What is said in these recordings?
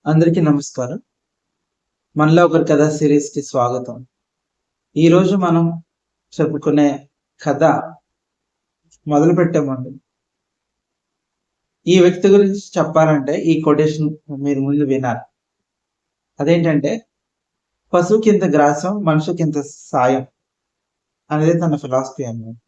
అందరికీ నమస్కారం. మనలో ఒకరి కథ సిరీస్‌కి స్వాగతం. ఈరోజు మనం చెప్పుకునే కథ మొదలుపెట్టే ముందు ఈ వ్యక్తి గురించి చెప్పాలంటే ఈ కొటేషన్ మీరు ముందు వినాలి. అదేంటంటే పశువుకింత గ్రాసం, మనిషికింత సాయం అనేది తన ఫిలాసఫీ అన్నమాట.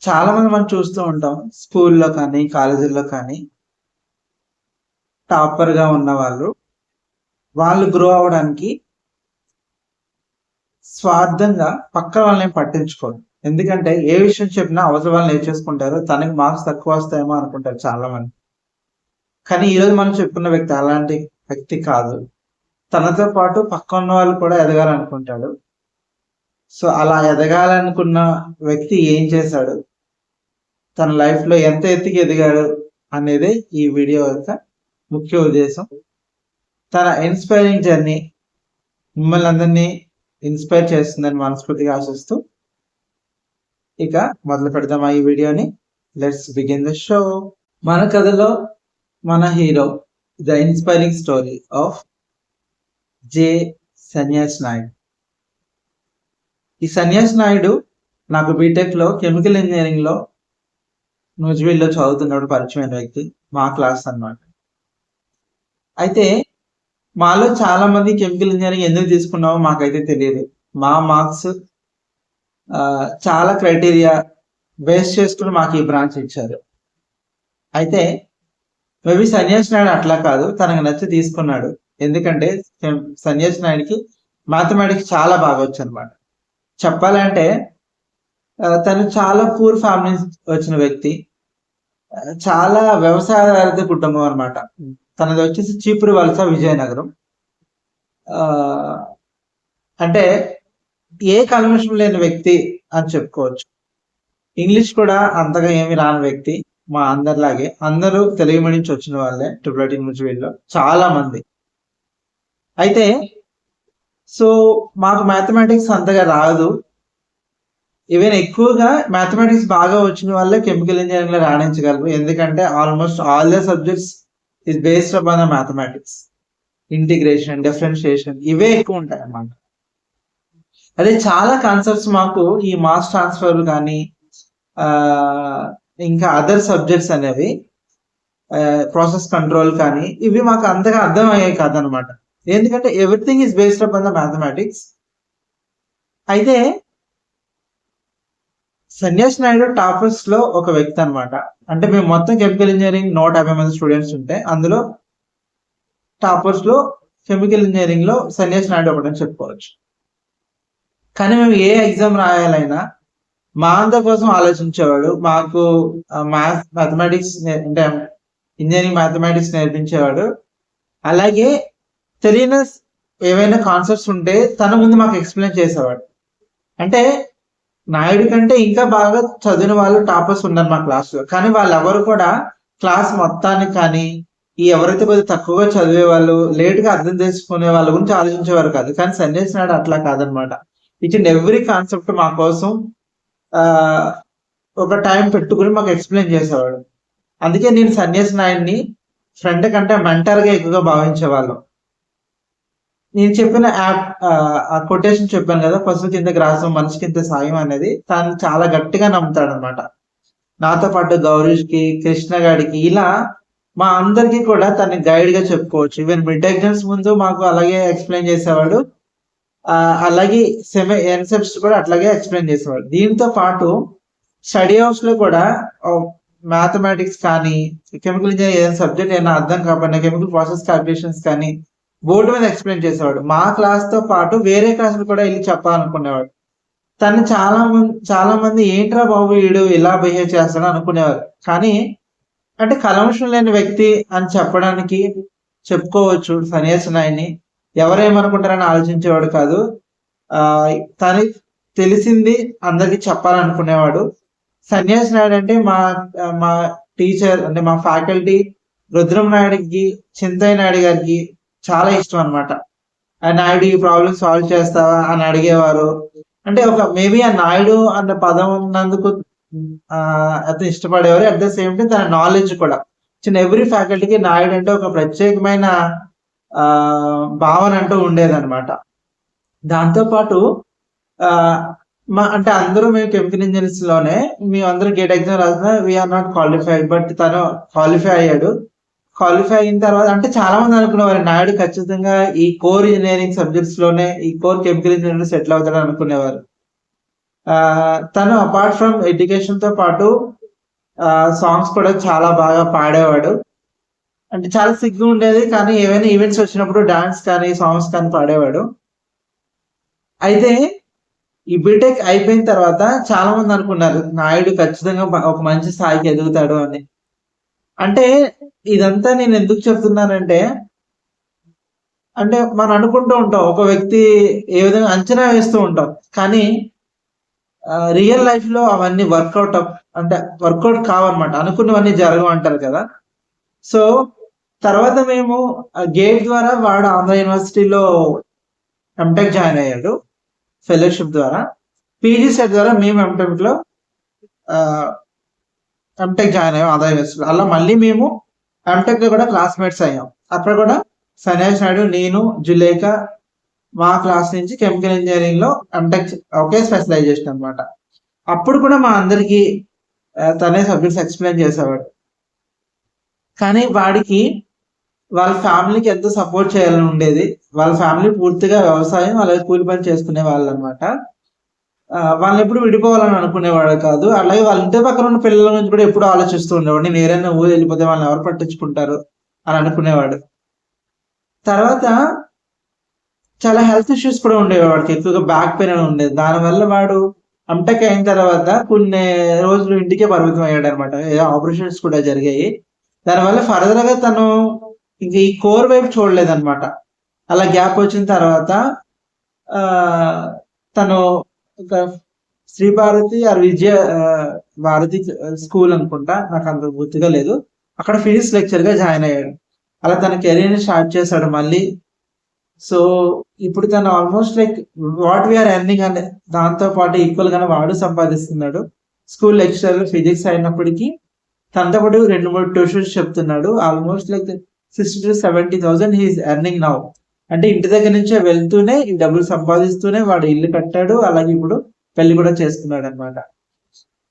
చాలా మంది మనం చూస్తూ ఉంటాం స్కూల్‌లో కానీ, కాలేజీల్లో కానీ టాపర్‌గా ఉన్నవాళ్ళు వాళ్ళు గ్రో అవ్వడానికి స్వార్థంగా పక్కన వాళ్ళని పట్టించుకోరు. ఎందుకంటే ఏ విషయం చెప్పినా అవతల వాళ్ళు నేర్చేసుకుంటారు. తనకి మార్క్స్ తక్కువ వస్తాయేమో అనుకుంటారు చాలా మంది. కానీ ఈరోజు మనం చెప్పుకున్న వ్యక్తి అలాంటి వ్యక్తి కాదు. తనతో పాటు పక్కన ఉన్న వాళ్ళు కూడా ఎదగాలనుకుంటాడు. సో అలా ఎదగాలనుకున్న వ్యక్తి ఏం చేశాడు? తన లైఫ్‌లో ఎంత ఎత్తుకి ఎదిగాడు అనేదే ఈ వీడియో యొక్క ముఖ్య ఉద్దేశం. తన ఇన్స్పైరింగ్ జర్నీ మిమ్మల్ని అందరినీ ఇన్స్పైర్ చేస్తుందని మనస్ఫూర్తిగా ఆశిస్తూ ఇక మొదలు పెడదామా ఈ వీడియోని. Let's begin the show. మన కథలో మన hero the inspiring story of J సన్యాసి నాయుడు. ఈ సన్యాసి నాయుడు నాకు బీటెక్లో కెమికల్ ఇంజనీరింగ్లో నూజివీడ్లో చదువుతున్నప్పుడు పరిచయమైన వ్యక్తి. మా క్లాస్ అన్నమాట. అయితే మాలో చాలా మంది కెమికల్ ఇంజనీరింగ్ ఎందుకు తీసుకున్నామో మాకైతే తెలియదు. మా మార్క్స్ చాలా క్రైటీరియా బేస్ చేసుకుని మాకు ఈ బ్రాంచ్ ఇచ్చారు. అయితే మేబీ సన్యాసి నాయుడు అట్లా కాదు, తనకు నచ్చి తీసుకున్నాడు. ఎందుకంటే సన్యాసి నాయుడికి మ్యాథమెటిక్స్ చాలా బాగా వచ్చు అనమాట. చెప్పాలంటే తను చాలా పూర్ ఫ్యామిలీ వచ్చిన వ్యక్తి. చాలా వ్యవసాయాధారిత కుటుంబం అనమాట. తనది వచ్చేసి చీపురు వలస, విజయనగరం. అంటే ఏ కల్మషం లేని వ్యక్తి అని చెప్పుకోవచ్చు. ఇంగ్లీష్ కూడా అంతగా ఏమి రాని వ్యక్తి. మా అందరిలాగే అందరూ తెలుగు మీడియం నుంచి వచ్చిన వాళ్ళే ట్రిపుల్ నూజివీడ్లో చాలా మంది. అయితే సో మాకు మ్యాథమెటిక్స్ అంతగా రాదు. ఈవెన్ ఎక్కువగా మ్యాథమెటిక్స్ బాగా వచ్చిన వాళ్ళే కెమికల్ ఇంజనీరింగ్ లో రాణించగలరు. ఎందుకంటే almost all the subjects is based upon the mathematics. Integration, differentiation ఇవే ఎక్కువ ఉంటాయి అన్నమాట. అదే చాలా కాన్సెప్ట్స్ మాకు ఈ మాస్ ట్రాన్స్ఫర్ కానీ ఇంకా అదర్ సబ్జెక్ట్స్ అనేవి, ప్రాసెస్ కంట్రోల్ కానీ ఇవి మాకు అంతగా అర్థమయ్యాయి కాదనమాట. ఎందుకంటే everything is based upon the mathematics. అయితే సన్యాసి నాయుడు టాపర్స్ లో ఒక వ్యక్తి అనమాట. అంటే మేము మొత్తం కెమికల్ ఇంజనీరింగ్ 150 మంది స్టూడెంట్స్ ఉంటే అందులో టాపర్స్ లో కెమికల్ ఇంజనీరింగ్ లో సన్యాసి నాయుడు ఒకటని చెప్పుకోవచ్చు. కానీ మేము ఏ ఎగ్జామ్ రాయాలైనా మా అందరి కోసం ఆలోచించేవాడు. మాకు మ్యాథమెటిక్స్ అంటే ఇంజనీరింగ్ మ్యాథమెటిక్స్ నేర్పించేవాడు. అలాగే తెలియని ఏవైనా కాన్సెప్ట్స్ ఉంటే తన ముందు మాకు ఎక్స్ప్లెయిన్ చేసేవాడు. అంటే నాయుడు కంటే ఇంకా బాగా చదివిన వాళ్ళు టాపర్స్ ఉన్నారు మా క్లాస్లో. కానీ వాళ్ళెవరు కూడా క్లాస్ మొత్తానికి కానీ ఈ ఎవరైతే కొద్దిగా తక్కువగా చదివే వాళ్ళు, లేట్గా అర్థం చేసుకునే వాళ్ళ గురించి ఆలోచించేవారు కాదు. కానీ సన్యాసి నాయుడు అట్లా కాదనమాట. ఈచ్ అండ్ ఎవ్రీ కాన్సెప్ట్ మా కోసం ఒక టైం పెట్టుకుని మాకు ఎక్స్ప్లెయిన్ చేసేవాడు. అందుకే నేను సన్యాసి నాయుడిని ఫ్రెండ్ కంటే మెంటర్గా ఎక్కువగా భావించేవాళ్ళం. నేను చెప్పిన ఆ కొటేషన్ చెప్పాను కదా, పశువు కింద గ్రాసం, మనిషి కింద సాయం అనేది తను చాలా గట్టిగా నమ్ముతాడు అనమాట. నాతో పాటు గౌరీష్కి, కృష్ణ గాడికి, ఇలా మా అందరికి కూడా తన గైడ్ గా చెప్పుకోవచ్చు. ఈవెన్ మిడ్ ఎగ్జామ్స్ ముందు మాకు అలాగే ఎక్స్ప్లెయిన్ చేసేవాడు. అలాగే ఎన్సెప్ట్స్ కూడా అట్లాగే ఎక్స్ప్లెయిన్ చేసేవాడు. దీంతో పాటు స్టడీ హౌస్ లో కూడా మ్యాథమెటిక్స్ కానీ, కెమికల్ ఇంజనీరింగ్ ఏదైనా సబ్జెక్ట్ ఏదైనా అర్థం కాకపోయినా కెమికల్ ప్రాసెస్ క్యాల్కులేషన్స్ కానీ బోర్డు మీద ఎక్స్ప్లెయిన్ చేసేవాడు. మా క్లాస్ తో పాటు వేరే క్లాసులు కూడా వెళ్ళి చెప్పాలనుకునేవాడు. తను చాలా మంది ఏంట్రా బాబు వీడు ఇలా బిహేవ్ చేస్తాడు అనుకునేవారు. కానీ అంటే కల్మషం లేని వ్యక్తి అని చెప్పడానికి చెప్పుకోవచ్చు సన్యాసి నాయుడిని. ఎవరేమనుకుంటారని ఆలోచించేవాడు కాదు. తను తెలిసింది అందరికి చెప్పాలనుకునేవాడు. సన్యాసి నాయుడు అంటే మా టీచర్ అంటే మా ఫ్యాకల్టీ రుద్రం నాయుడికి, చింతయ్య నాయుడు గారికి చాలా ఇష్టం అనమాట. ఆ నాయుడు ఈ ప్రాబ్లం సాల్వ్ చేస్తావా అని అడిగేవారు. అంటే ఒక మేబీ ఆ నాయుడు అన్న పదం ఉన్నందుకు అతను ఇష్టపడేవారు. అట్ ద సేమ్ టైం తన నాలెడ్జ్ కూడా ఎవ్రీ ఫ్యాకల్టీకి నాయుడు అంటే ఒక ప్రత్యేకమైన భావన అంటూ ఉండేదన్నమాట. దాంతోపాటు అంటే అందరూ మేము కెమికల్ ఇంజనీర్స్ లోనే మేము అందరూ గేట్ ఎగ్జామ్ రాసిన వీఆర్ నాట్ క్వాలిఫైడ్, బట్ తను క్వాలిఫై అయ్యాడు. క్వాలిఫై అయిన తర్వాత అంటే చాలా మంది అనుకునేవారు నాయుడు ఖచ్చితంగా ఈ కోర్ ఇంజనీరింగ్ సబ్జెక్ట్స్ లోనే ఈ కోర్ కెమికల్ ఇంజనీరింగ్ సెటిల్ అవుతాడని అనుకునేవారు. తను అపార్ట్ ఫ్రమ్ ఎడ్యుకేషన్ తో పాటు సాంగ్స్ కూడా చాలా బాగా పాడేవాడు. అంటే చాలా సిగ్గు ఉండేది, కానీ ఏవైనా ఈవెంట్స్ వచ్చినప్పుడు డాన్స్ కానీ సాంగ్స్ కానీ పాడేవాడు. అయితే ఈ బీటెక్ అయిపోయిన తర్వాత చాలా మంది అనుకున్నారు నాయుడు ఖచ్చితంగా ఒక మంచి స్థాయికి ఎదుగుతాడు అని. అంటే ఇదంతా నేను ఎందుకు చెప్తున్నానంటే, అంటే మనం అనుకుంటూ ఉంటాం ఒక వ్యక్తి ఏ విధంగా అంచనా వేస్తూ ఉంటాం, కానీ రియల్ లైఫ్ లో అవన్నీ వర్కౌట్ కావన్నమాట. అనుకున్నవన్నీ జరగవు అంటారు కదా. సో తర్వాత మేము గేట్ ద్వారా వాడు ఆంధ్ర యూనివర్సిటీలో ఎంటెక్ జాయిన్ అయ్యాడు ఫెలోషిప్ ద్వారా. పీజీ సెట్ ద్వారా మేము ఎంటెక్ లో ఎంటెక్ జాయిన్ అయ్యాం ఆంధ్ర యూనివర్సిటీలో. అలా మళ్ళీ మేము ఎంటెక్ లో కూడా క్లాస్మేట్స్ అయ్యాం. అక్కడ కూడా సన్యాష్ నాయుడు, నేను, జులేఖ మా క్లాస్ నుంచి కెమికల్ ఇంజనీరింగ్ లో ఎంటెక్ ఒకే స్పెషలైజేషన్ అనమాట. అప్పుడు కూడా మా అందరికి తనే సబ్జెక్ట్స్ ఎక్స్ప్లెయిన్ చేసేవాడు. కానీ వాడికి వాళ్ళ ఫ్యామిలీకి ఎంతో సపోర్ట్ చేయాలని ఉండేది. వాళ్ళ ఫ్యామిలీ పూర్తిగా వ్యవసాయం, అలాగే కూలి పని చేసుకునే వాళ్ళు అనమాట. వాళ్ళని ఎప్పుడు విడిపోవాలని అనుకునేవాడు కాదు. అలాగే వాళ్ళ ఇంటి పక్కన ఉన్న పిల్లల గురించి కూడా ఎప్పుడు ఆలోచిస్తూ ఉండేవాడు. నేను ఏదైనా ఊరు వెళ్ళిపోతే వాళ్ళని ఎవరు పట్టించుకుంటారు అని అనుకునేవాడు. తర్వాత చాలా హెల్త్ ఇష్యూస్ కూడా ఉండేవి వాడికి, ఎక్కువగా బ్యాక్ పెయిన్ అని ఉండేది. దానివల్ల వాడు ఎంటెక్ అయిన తర్వాత కొన్ని రోజులు ఇంటికే పరిమితం అయ్యాడు అనమాట. ఆపరేషన్స్ కూడా జరిగాయి. దానివల్ల ఫర్దర్ గా తను ఇంక ఈ కోర్ వైపు చూడలేదన్నమాట. అలా గ్యాప్ వచ్చిన తర్వాత తను ఒక శ్రీ భారతి విజయ భారతి స్కూల్ అనుకుంటా, నాకు అంత గుర్తుగా లేదు, అక్కడ ఫిజిక్స్ లెక్చర్ గా జాయిన్ అయ్యాడు. అలా తన కెరీర్ ని స్టార్ట్ చేశాడు మళ్ళీ. సో ఇప్పుడు తను almost like what we are earning అనే దాంతో పాటు ఈక్వల్ గానే వాడు సంపాదిస్తున్నాడు. స్కూల్ లెక్చరర్ ఫిజిక్స్ అయినప్పటికీ తనతో పాటు 2-3 ట్యూషన్స్ చెప్తున్నాడు. Almost like 60,000 to 70,000 he's earning now. అంటే ఇంటి దగ్గర నుంచే వెళ్తూనే ఈ డబ్బులు సంపాదిస్తూనే వాడు ఇల్లు కట్టాడు, అలాగే ఇప్పుడు పెళ్లి కూడా చేసుకున్నాడు అనమాట.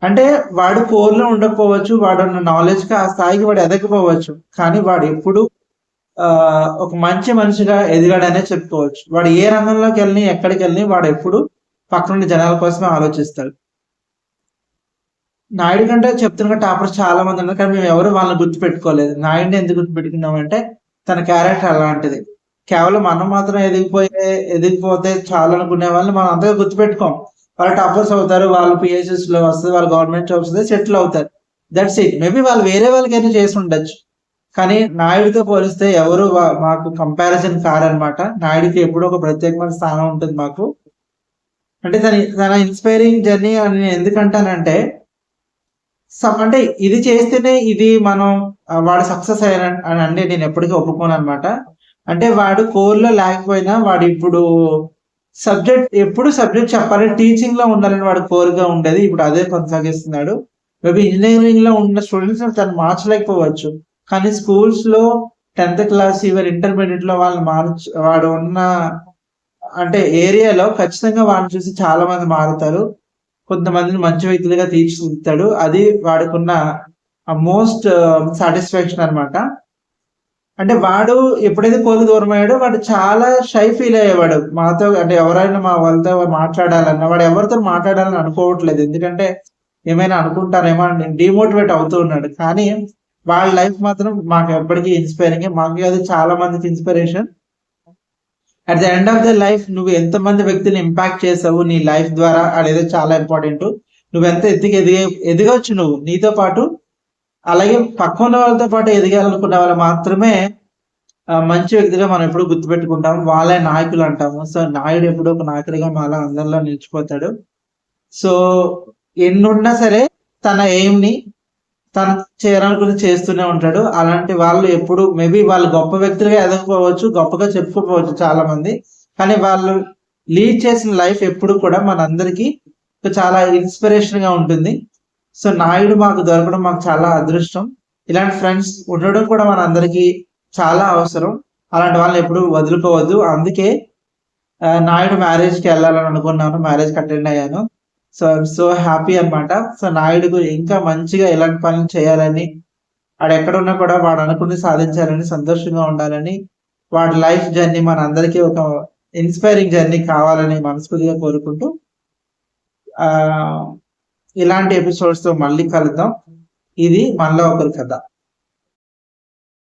అంటే వాడు కోర్లో ఉండకపోవచ్చు, వాడు ఉన్న నాలెడ్జ్ కి ఆ స్థాయికి వాడు ఎదగకపోవచ్చు, కానీ వాడు ఎప్పుడు ఒక మంచి మనిషిగా ఎదిగాడనే చెప్పుకోవచ్చు. వాడు ఏ రంగంలోకి వెళ్ళి ఎక్కడికి వెళ్ళి వాడు ఎప్పుడు పక్కనుండి జనాల కోసమే ఆలోచిస్తాడు. నాయుడు కంటే చెప్తున్న టాపర్స్ చాలా మంది ఉన్నారు, కానీ మేము ఎవరు వాళ్ళని గుర్తుపెట్టుకోలేదు. నాయుడిని ఎందుకు గుర్తుపెట్టుకున్నామంటే తన క్యారెక్టర్ అలాంటిది. కేవలం మనం మాత్రం ఎదిగిపోతే చాలు అనుకునే వాళ్ళని మనం అంతగా గుర్తుపెట్టుకోం. వాళ్ళు టాపర్స్ అవుతారు, వాళ్ళు పిహెచ్ఎస్ లో వస్తుంది, వాళ్ళు గవర్నమెంట్ జాబ్స్ సెటిల్ అవుతారు, దట్స్ ఇట్. మేబీ వాళ్ళు వేరే వాళ్ళకైనా చేసి ఉండొచ్చు, కానీ నాయుడితో పోలిస్తే ఎవరు మాకు కంపారిజన్ కారనమాట. నాయుడికి ఎప్పుడూ ఒక ప్రత్యేకమైన స్థానం ఉంటుంది మాకు. అంటే తన ఇన్స్పైరింగ్ జర్నీ అని నేను ఎందుకంటానంటే, అంటే ఇది చేస్తేనే ఇది మనం వాడు సక్సెస్ అయ్యాను అని అంటే నేను ఎప్పటికీ ఒప్పుకోను అనమాట. అంటే వాడు కోర్లో లేకపోయినా వాడు ఇప్పుడు ఎప్పుడు సబ్జెక్ట్ చెప్పాలి, టీచింగ్ లో ఉండాలని వాడు కోరిక ఉండేది. ఇప్పుడు అదే కొనసాగిస్తున్నాడు. మేబీ ఇంజనీరింగ్ లో ఉన్న స్టూడెంట్స్ తను మార్చలేకపోవచ్చు, కానీ స్కూల్స్ లో 10th క్లాస్ ఈవెన్ ఇంటర్మీడియట్ లో వాడు ఉన్న అంటే ఏరియాలో ఖచ్చితంగా వాడిని చూసి చాలా మంది మారుతారు. కొంతమందిని మంచి వ్యక్తులుగా తీర్చిదిద్దుతాడు. అది వాడుకున్న మోస్ట్ సాటిస్ఫాక్షన్ అనమాట. అంటే వాడు ఎప్పుడైతే కోలు దూరం అయ్యాడో వాడు చాలా షై ఫీల్ అయ్యేవాడు మాతో. అంటే ఎవరైనా మా వాళ్ళతో మాట్లాడాలన్నా వాడు ఎవరితో మాట్లాడాలని అనుకోవట్లేదు, ఎందుకంటే ఏమైనా అనుకుంటారేమో అని డిమోటివేట్ అవుతూ ఉన్నాడు. కానీ వాళ్ళ లైఫ్ మాత్రం మాకు ఎప్పటికీ ఇన్స్పైరింగ్. మాకు అది చాలా మందికి inspiration. At the end of the life నువ్వు ఎంతమంది వ్యక్తిని ఇంపాక్ట్ చేసావు నీ లైఫ్ ద్వారా అనేది చాలా ఇంపార్టెంట్. నువ్వెంత ఎదగవచ్చు నువ్వు నీతో పాటు, అలాగే పక్కన వాళ్ళతో పాటు ఎదగాలనుకునే వాళ్ళు మాత్రమే మంచి వ్యక్తిగా మనం ఎప్పుడు గుర్తుపెట్టుకుంటాము, వాళ్ళే నాయకులు అంటాము. సో నాయుడు ఎప్పుడు ఒక నాయకుడిగా మాలా అందరిలో నిలిచిపోతాడు. సో ఎన్నున్నా సరే తన ఎయిమ్ ని తను చేయాలనుకుని చేస్తూనే ఉంటాడు. అలాంటి వాళ్ళు ఎప్పుడు మేబీ వాళ్ళు గొప్ప వ్యక్తులుగా ఎదగకపోవచ్చు, గొప్పగా చెప్పుకోకపోవచ్చు చాలా మంది, కానీ వాళ్ళు లీడ్ చేసిన లైఫ్ ఎప్పుడు కూడా మనందరికీ చాలా ఇన్స్పిరేషన్ గా ఉంటుంది. సో నాయుడు మాకు దొరకడం మాకు చాలా అదృష్టం. ఇలాంటి ఫ్రెండ్స్ ఉండడం కూడా మన అందరికీ చాలా అవసరం. అలాంటి వాళ్ళని ఎప్పుడు వదులుకోవద్దు. అందుకే నాయుడు మ్యారేజ్కి వెళ్ళాలని అనుకున్నాను. మ్యారేజ్కి అటెండ్ అయ్యాను. సో ఐఎమ్ సో హ్యాపీ అనమాట. సో నాయుడుకు ఇంకా మంచిగా ఇలాంటి పనులు చేయాలని, వాడు ఎక్కడున్నా కూడా వాడు అనుకుని సాధించాలని, సంతోషంగా ఉండాలని, వాడి లైఫ్ జర్నీ మన అందరికీ ఒక ఇన్స్పైరింగ్ జర్నీ కావాలని మనస్ఫూర్తిగా కోరుకుంటూ ఇలాంటి ఎపిసోడ్స్ తో మళ్ళీ కలుద్దాం. ఇది మనలో ఒకరి కథ.